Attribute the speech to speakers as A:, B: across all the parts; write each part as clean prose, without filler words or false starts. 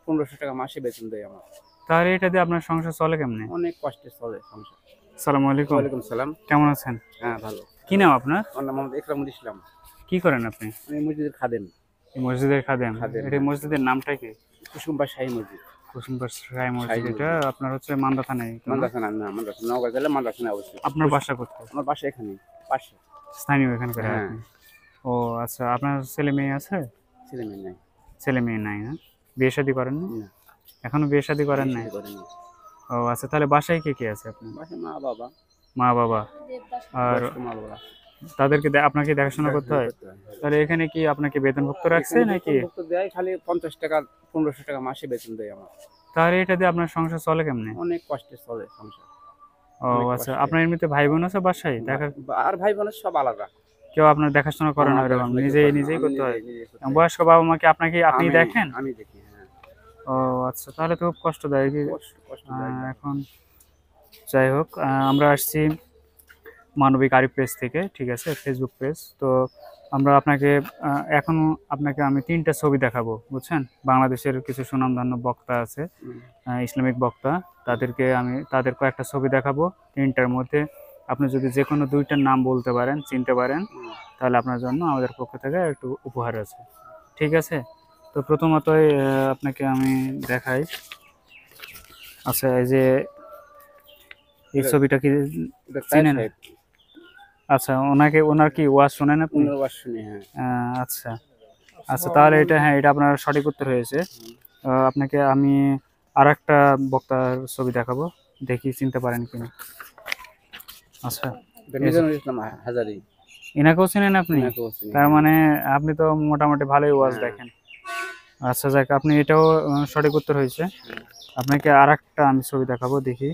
A: 1500 টাকা মাসে বেতন দেয় আমার।
B: তাহলে এটা দিয়ে আপনার সংসার চলে কেমনে?
A: অনেক কষ্টে চলে সংসার।
B: আসসালামু আলাইকুম।
A: ওয়ালাইকুম সালাম।
B: কেমন আছেন?
A: হ্যাঁ ভালো।
B: কি নাম আপনার?
A: আমার নাম মোহাম্মদ ইকরামুল ইসলাম।
B: কি করেন আপনি?
A: আমি মসজিদের খাদেম।
B: এই মসজিদের খাদেম।
A: খাদেম,
B: এটা
A: হ্যাঁ।
B: মসজিদের নামটা কি?
A: কুসুমবা শাহী মসজিদ।
B: কুসুমপুর শাহী মসজিদ।
A: শাহী
B: এটা আপনার হচ্ছে মান্দা থানায় তো না?
A: মান্দাসানা না, মান্দাসানা নওগাঁ জেলা মান্দাসানায় অবস্থিত।
B: আপনার বাসা কোথায়?
A: আমার বাসা এখানে পাশে।
B: স্থানীয় এখানকার
A: হ্যাঁ।
B: আপনি? ও আচ্ছা, আপনার ছেলে মেয়ে আছে?
A: ছেলে মেয়ে নাই।
B: ছেলে মেয়ে নাই না? বিয়ে শাদী করেন না?
A: না,
B: এখনো বিয়ে শাদী করেন নাই?
A: বিয়ে করিনি।
B: ও আচ্ছা, তাহলে বাসায় কে কে আছে আপনার?
A: বাসায় মা বাবা।
B: মা বাবা। আর
A: বয়স্ক মা বাবা।
B: তাদেরকে আপনাকে দেখাশোনা করতে হয়? তাহলে এখানে কি আপনাকে বেতনভুক্ত রাখছে নাকি?
A: বেতনভুক্ত দেয় খালি 50 টাকা 1500 টাকা মাসে বেতন দেয় আমার।
B: তাহলে এটা দিয়ে আপনার সংসার চলে কেমনে?
A: অনেক কষ্টে চলে সংসার।
B: ও
A: অনেক
B: আচ্ছা,
A: কষ্টে।
B: আপনার এমনিতে ভাই বোন আছে বাসায়?
A: আর ভাই বোনের সব আলাদা।
B: কেউ আপনার দেখাশোনা করে না? এরকম নিজেই করতে হয়? বয়স্ক বাবা মাকে আপনি দেখেন?
A: আমি দেখি, হ্যাঁ।
B: ও আচ্ছা, তাহলে তো খুব কষ্টদায়ক।
A: কষ্টদায়ক।
B: এখন যাই হোক, আমরা আসছি মানবিক আরিফ পেজ থেকে, ঠিক আছে, ফেসবুক পেজ। তো আমরা এখন আপনাকে আমি 3টা ছবি দেখাবো, বুঝছেন? বাংলাদেশের কিছু সুনামধন্য বক্তা আছে, ইসলামিক বক্তা, তাদের কয়েকটা ছবি দেখাবো। 3টার মধ্যে আপনি যদি যে কোনো 2টার নাম বলতে পারেন, চিনতে পারেন, তাহলে আপনার জন্য আমাদের পক্ষ থেকে একটু উপহার আছে, ঠিক আছে? তো প্রথমতই আপনাকে আমি দেখাই। আচ্ছা, এই যে এই ছবিটা কি চিনেন? আচ্ছা, ওনার কি ওয়াজ শোনেন আপনি?
A: শুনি, হ্যাঁ।
B: আচ্ছা আচ্ছা, তাহলে এটা আপনার সঠিক উত্তর হয়েছে। আপনাকে আমি আরেকটা বক্তার ছবি দেখাবো, দেখি চিনতে পারেন কিনা। আচ্ছা,
A: মিজানুল ইসলাম হাজারি।
B: এনাকেও চিনেন আপনি? তার মানে আপনি তো মোটামুটি ভালোই ওয়াজ
A: হ্যাঁ।
B: দেখেন। আচ্ছা যাক, আপনি এটাও সঠিক উত্তর হয়েছে। আপনাকে আরেকটা আমি ছবি দেখাবো, দেখি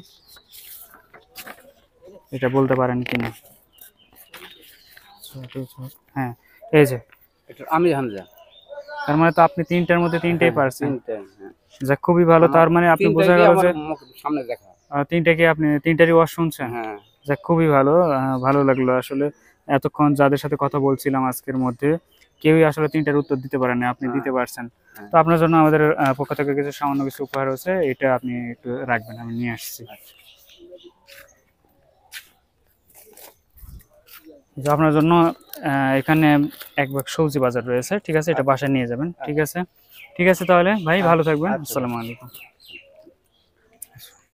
B: এটা বলতে পারেন কিনা। হ্যাঁ, এই যে
A: আমি হামজা।
B: তার মানে তো আপনি 3টার মধ্যে 3টাই পারছেন।
A: 3টা, হ্যাঁ।
B: যাক, খুবই ভালো। তার মানে আপনি বোঝা গেল যে
A: সামনে দেখা
B: 3টাকে আপনি 3টারই ওয়াজ শুনছেন।
A: হ্যাঁ।
B: যাক, খুবই ভালো। ভালো লাগলো আসলে। এতক্ষণ যাদের সাথে কথা বলছিলাম আজকের মধ্যে কেউই আসলে 3টার উত্তর দিতে পারেন না, আপনি দিতে পারছেন। তো আপনার জন্য আমাদের পক্ষ থেকে সামান্য কিছু উপহার আছে, এটা আপনি একটু রাখবেন, আমি নিয়ে আসছি। আপনার জন্য এখানে এক ব্যাগ সবজি বাজার রয়েছে, ঠিক আছে? এটা বাসায় নিয়ে যাবেন, ঠিক আছে? ঠিক আছে, তাহলে ভাই ভালো থাকবেন। আসসালামু আলাইকুম।